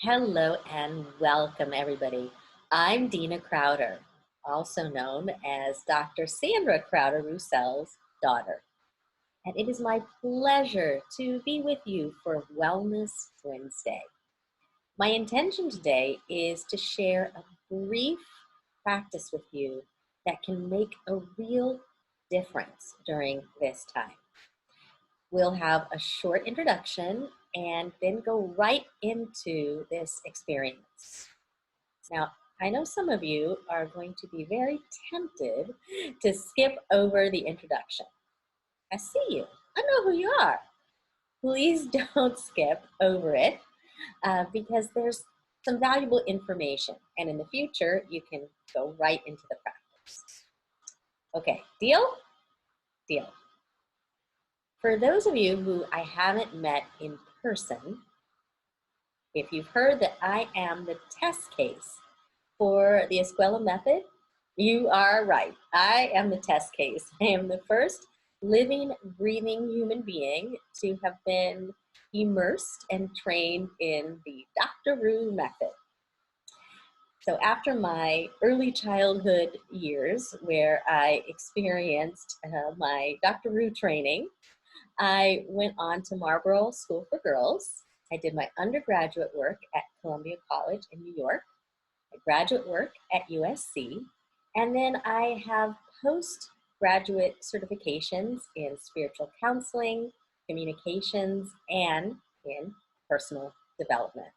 Hello and welcome, everybody. I'm Dena Crowder, also known as Dr. Sandra Crowder Roussel's daughter. And it is my pleasure to be with you for Wellness Wednesday. My intention today is to share a brief practice with you that can make a real difference during this time. We'll have a short introduction and then go right into this experience. Now, I know some of you are going to be very tempted to skip over the introduction. I see you. I know who you are. Please don't skip over it because there's some valuable information. And in the future, you can go right into the practice. Okay, deal? Deal. For those of you who I haven't met in person, if you've heard that I am the test case for the Escuela method, you are right. I am the test case. I am the first living, breathing human being to have been immersed and trained in the Dr. Roo method. So after my early childhood years where I experienced my Dr. Roo training, I went on to Marlborough School for Girls. I did my undergraduate work at Columbia College in New York, my graduate work at USC, and then I have postgraduate certifications in spiritual counseling, communications, and in personal development.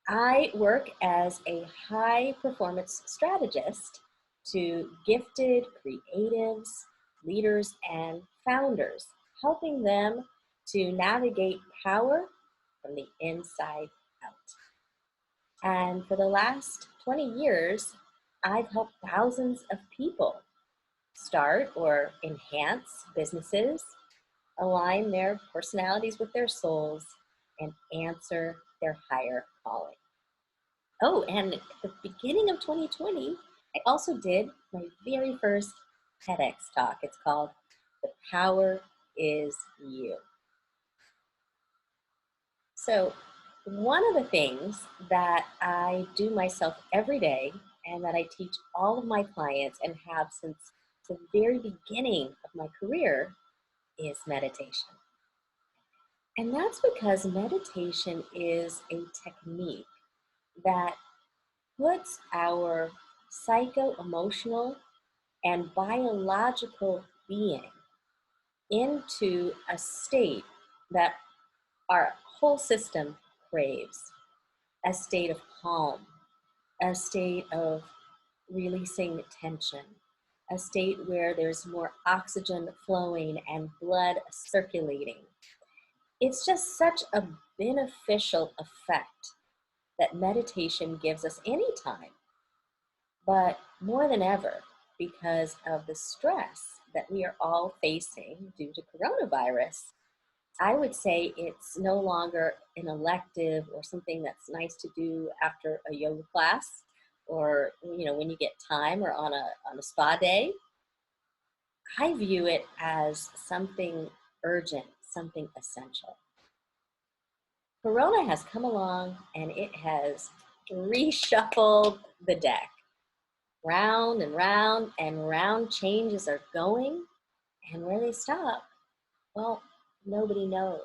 I work as a high performance strategist to gifted creatives, leaders, and founders, helping them to navigate power from the inside out. And for the last 20 years, I've helped thousands of people start or enhance businesses, align their personalities with their souls, and answer their higher calling. Oh, and at the beginning of 2020, I also did my very first TEDx talk. It's called The Power is You. So one of the things that I do myself every day and that I teach all of my clients and have since the very beginning of my career is meditation. And that's because meditation is a technique that puts our psycho-emotional and biological being into a state that our whole system craves, a state of calm, a state of releasing tension, a state where there's more oxygen flowing and blood circulating. It's just such a beneficial effect that meditation gives us anytime, but more than ever, because of the stress that we are all facing due to coronavirus, I would say it's no longer an elective or something that's nice to do after a yoga class or when you get time or on a spa day. I view it as something urgent, something essential. Corona has come along and it has reshuffled the deck. Round and round and round changes are going, and where they stop, well, nobody knows.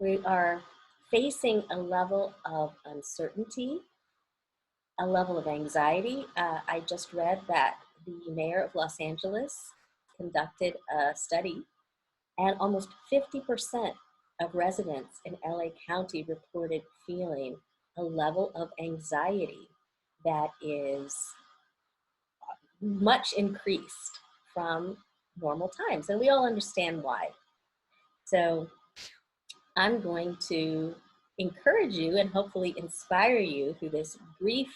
We are facing a level of uncertainty, a level of anxiety. I just read that the mayor of Los Angeles conducted a study, and almost 50% of residents in LA County reported feeling a level of anxiety that is much increased from normal times. And we all understand why. So I'm going to encourage you and hopefully inspire you through this brief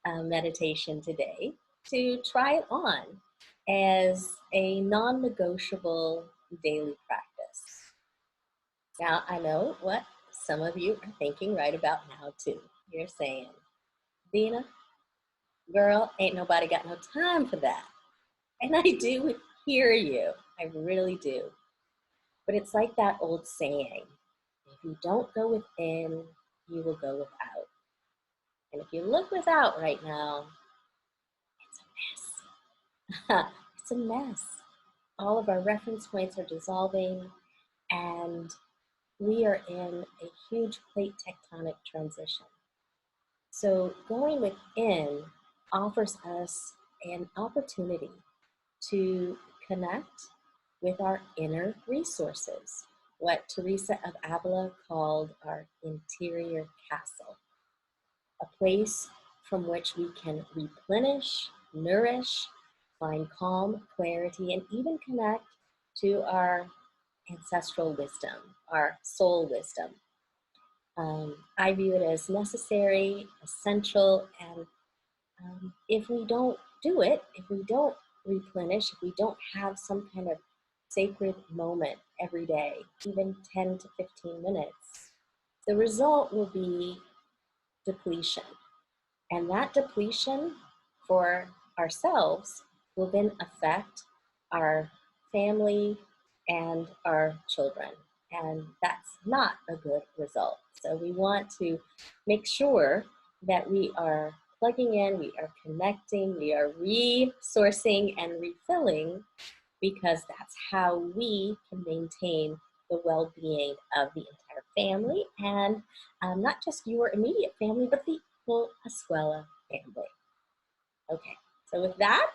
meditation today to try it on as a non-negotiable daily practice. Now, I know what some of you are thinking right about now too. You're saying, Dena, girl, ain't nobody got no time for that. And I do hear you. I really do. But it's like that old saying, if you don't go within, you will go without. And if you look without right now, it's a mess. It's a mess. All of our reference points are dissolving, and we are in a huge plate tectonic transition. So going within offers us an opportunity to connect with our inner resources, what Teresa of Avila called our interior castle, a place from which we can replenish, nourish, find calm, clarity, and even connect to our ancestral wisdom, our soul wisdom. I view it as necessary, essential, and if we don't do it, if we don't replenish, if we don't have some kind of sacred moment every day, even 10 to 15 minutes, the result will be depletion. And that depletion for ourselves will then affect our family and our children. And that's not a good result. So we want to make sure that we are plugging in, we are connecting, we are resourcing and refilling, because that's how we can maintain the well-being of the entire family, and not just your immediate family, but the whole Escuela family. Okay, so with that,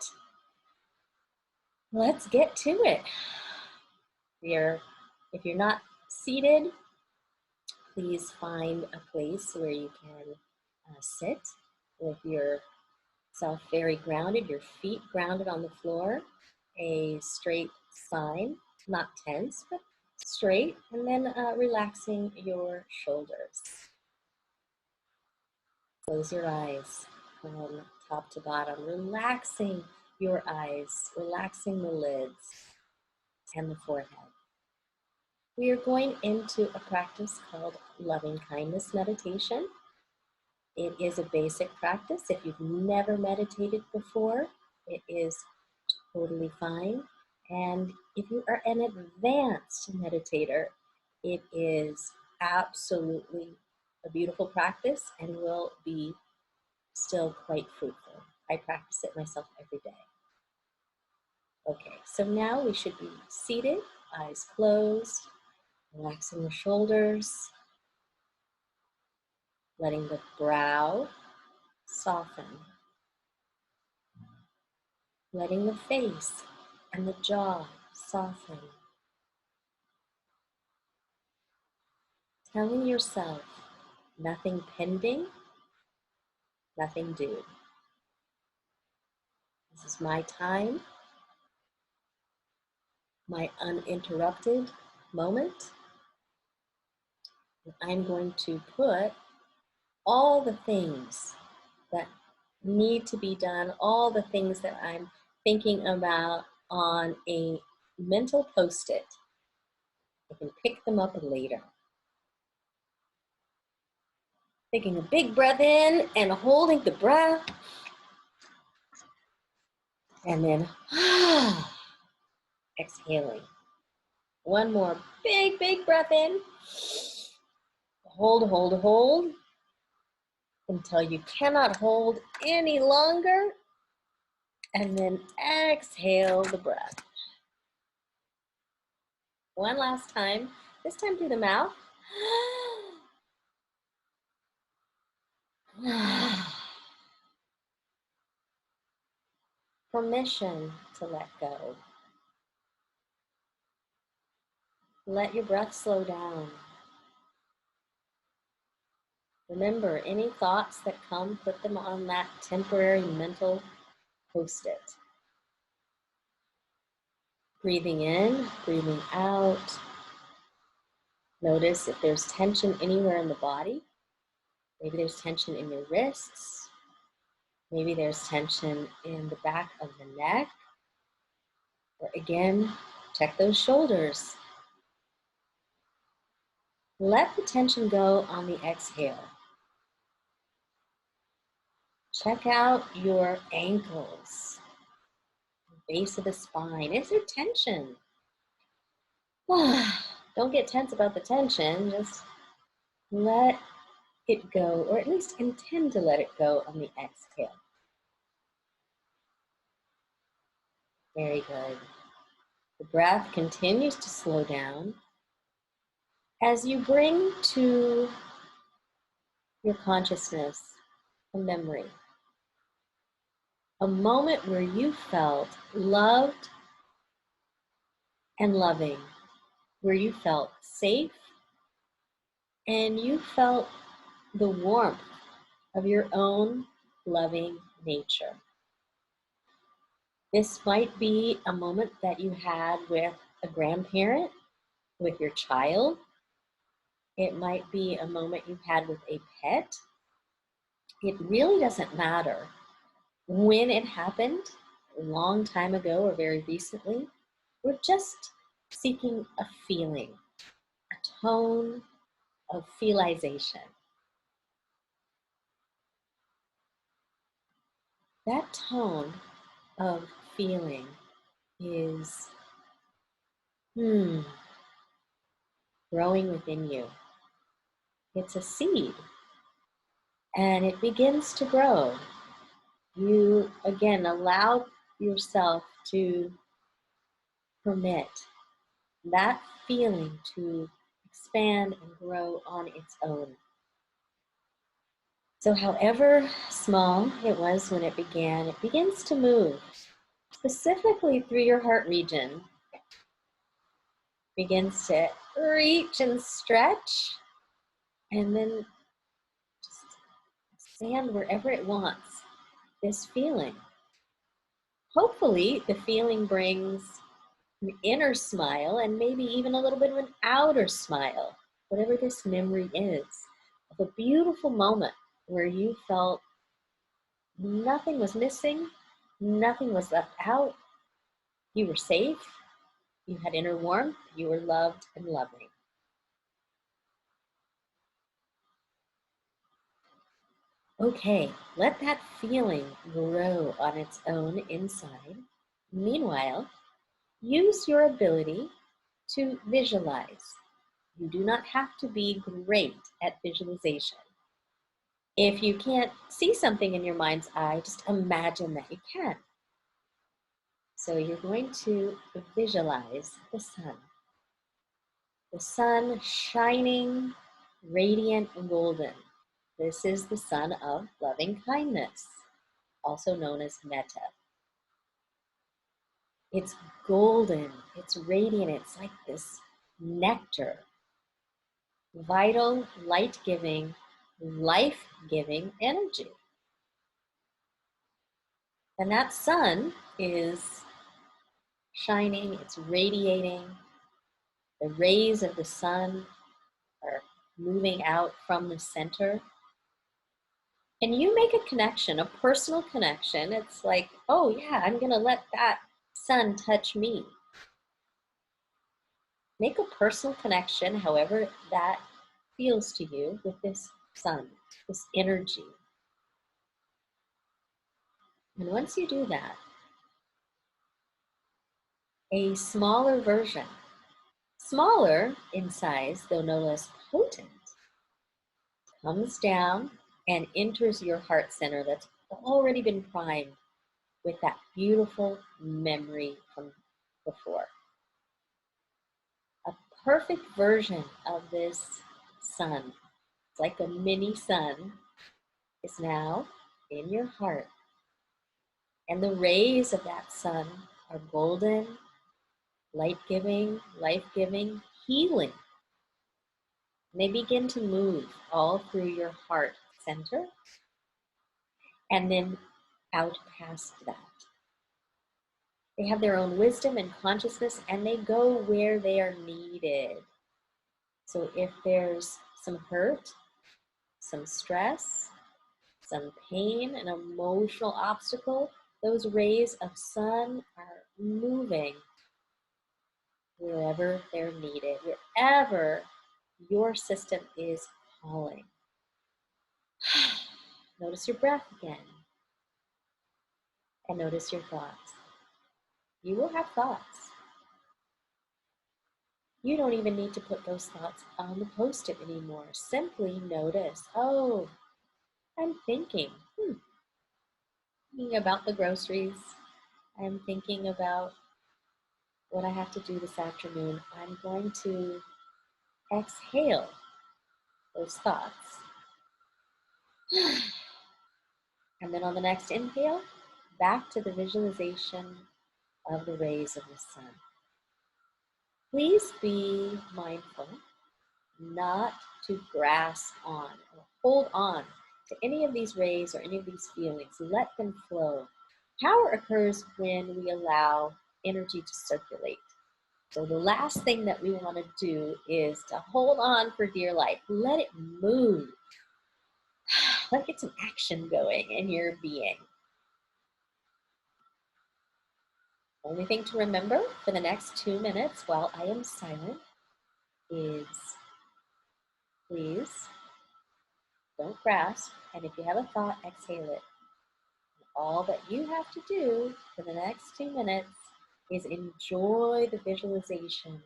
let's get to it. If you're not seated, please find a place where you can sit with yourself very grounded, your feet grounded on the floor, a straight spine, not tense, but straight, and then relaxing your shoulders. Close your eyes from top to bottom, relaxing your eyes, relaxing the lids and the forehead. We are going into a practice called loving kindness meditation. It is a basic practice. If you've never meditated before, it is totally fine. And if you are an advanced meditator, it is absolutely a beautiful practice and will be still quite fruitful. I practice it myself every day. Okay, so now we should be seated, eyes closed, relaxing the shoulders, letting the brow soften, letting the face and the jaw soften. Telling yourself, nothing pending, nothing due. This is my time, my uninterrupted moment. And I'm going to put all the things that need to be done, all the things that I'm thinking about on a mental post-it. I can pick them up later. Taking a big breath in and holding the breath. And then exhaling. One more big breath in. Hold until you cannot hold any longer. And then exhale the breath. One last time, this time through the mouth. Permission to let go. Let your breath slow down. Remember, any thoughts that come, put them on that temporary mental post-it. Breathing in, breathing out. Notice if there's tension anywhere in the body. Maybe there's tension in your wrists. Maybe there's tension in the back of the neck. Or again, check those shoulders. Let the tension go on the exhale. Check out your ankles, the base of the spine. Is there tension? Don't get tense about the tension. Just let it go, or at least intend to let it go on the exhale. Very good. The breath continues to slow down as you bring to your consciousness a memory, a moment where you felt loved and loving, where you felt safe and you felt the warmth of your own loving nature. This might be a moment that you had with a grandparent, with your child. It might be a moment you had with a pet. It really doesn't matter when it happened, a long time ago or very recently. We're just seeking a feeling, a tone of feelization. That tone of feeling is growing within you. It's a seed and it begins to grow. You again allow yourself to permit that feeling to expand and grow on its own. So however small it was when it begins to move, specifically through your heart region, begins to reach and stretch, and then just expand wherever it wants. This feeling. Hopefully the feeling brings an inner smile and maybe even a little bit of an outer smile, whatever this memory is, of a beautiful moment where you felt nothing was missing, nothing was left out, you were safe, you had inner warmth, you were loved and loving. Okay, let that feeling grow on its own inside. Meanwhile, use your ability to visualize. You do not have to be great at visualization. If you can't see something in your mind's eye, just imagine that you can. So you're going to visualize the sun shining, radiant and golden. This is the sun of loving kindness, also known as Metta. It's golden, it's radiant, it's like this nectar, vital, light-giving, life-giving energy. And that sun is shining, it's radiating. The rays of the sun are moving out from the center. And you make a connection, a personal connection. It's like, oh yeah, I'm gonna let that sun touch me. Make a personal connection, however that feels to you, with this sun, this energy. And once you do that, a smaller version, smaller in size, though no less potent, comes down and enters your heart center that's already been primed with that beautiful memory from before. A perfect version of this sun, it's like a mini sun, is now in your heart. And the rays of that sun are golden, light-giving, life-giving, healing. And they begin to move all through your heart center and then out past that. They have their own wisdom and consciousness, and they go where they are needed. So if there's some hurt, some stress, some pain, an emotional obstacle, those rays of sun are moving wherever they're needed, wherever your system is calling. Notice your breath again, and notice your thoughts. You will have thoughts. You don't even need to put those thoughts on the post-it anymore. Simply notice, oh, I'm thinking about the groceries. I'm thinking about what I have to do this afternoon. I'm going to exhale those thoughts. And then on the next inhale, back to the visualization of the rays of the sun. Please be mindful not to grasp on or hold on to any of these rays or any of these feelings. Let them flow. Power occurs when we allow energy to circulate. So the last thing that we want to do is to hold on for dear life. Let it move. Let get some action going in your being. Only thing to remember for the next 2 minutes while I am silent is please don't grasp, and if you have a thought, exhale it. All that you have to do for the next 2 minutes is enjoy the visualization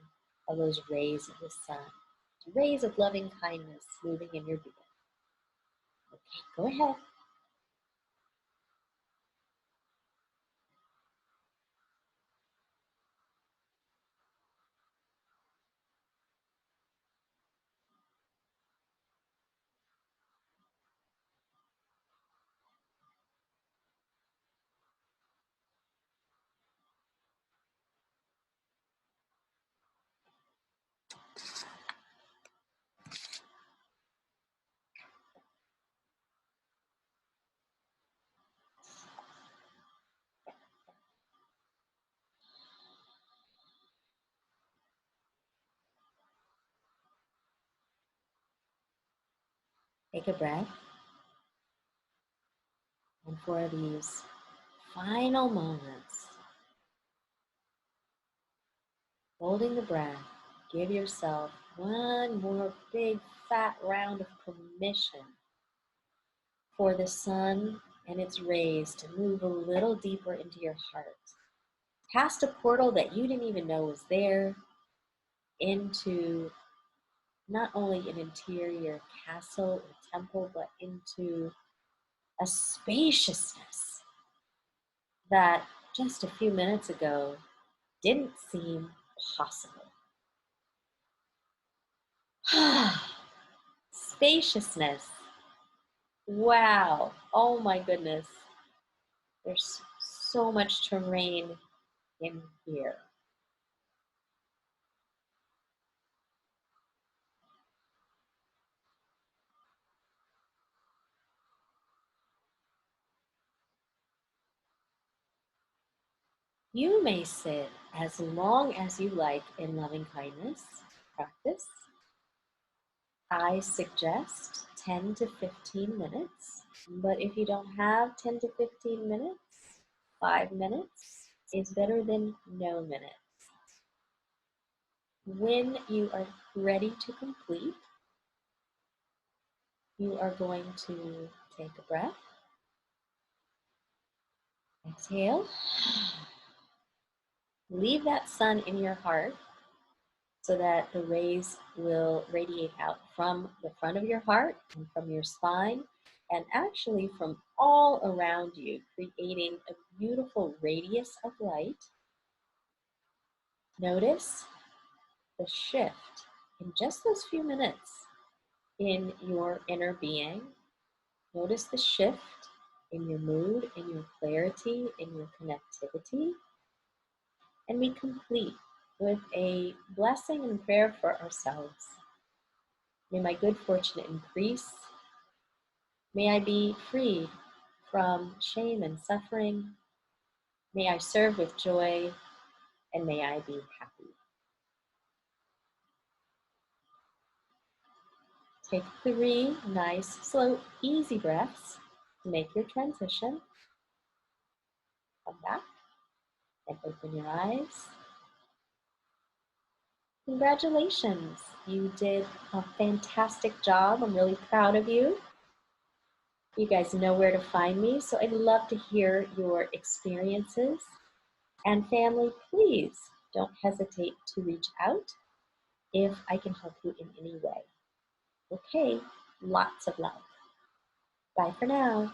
of those rays of the sun, rays of loving kindness moving in your being. Okay, go ahead. Take a breath. And for these final moments, holding the breath, give yourself one more big fat round of permission for the sun and its rays to move a little deeper into your heart, past a portal that you didn't even know was there, into not only an interior castle or temple, but into a spaciousness that just a few minutes ago didn't seem possible. Spaciousness. Wow. Oh my goodness. There's so much terrain in here. You may sit as long as you like in loving kindness practice. I suggest 10 to 15 minutes, but if you don't have 10 to 15 minutes, 5 minutes is better than no minutes. When you are ready to complete, you are going to take a breath, exhale, leave that sun in your heart so that the rays will radiate out from the front of your heart and from your spine and actually from all around you, creating a beautiful radius of light. Notice the shift in just those few minutes in your inner being. Notice the shift in your mood, in your clarity, in your connectivity. And we complete with a blessing and prayer for ourselves. May my good fortune increase. May I be freed from shame and suffering. May I serve with joy, and may I be happy. Take 3 nice, slow, easy breaths to make your transition. Come back and open your eyes. Congratulations, you did a fantastic job. I'm really proud of you. You guys know where to find me, so I'd love to hear your experiences. And family, please don't hesitate to reach out. if I can help you in any way. Okay, lots of love. Bye for now.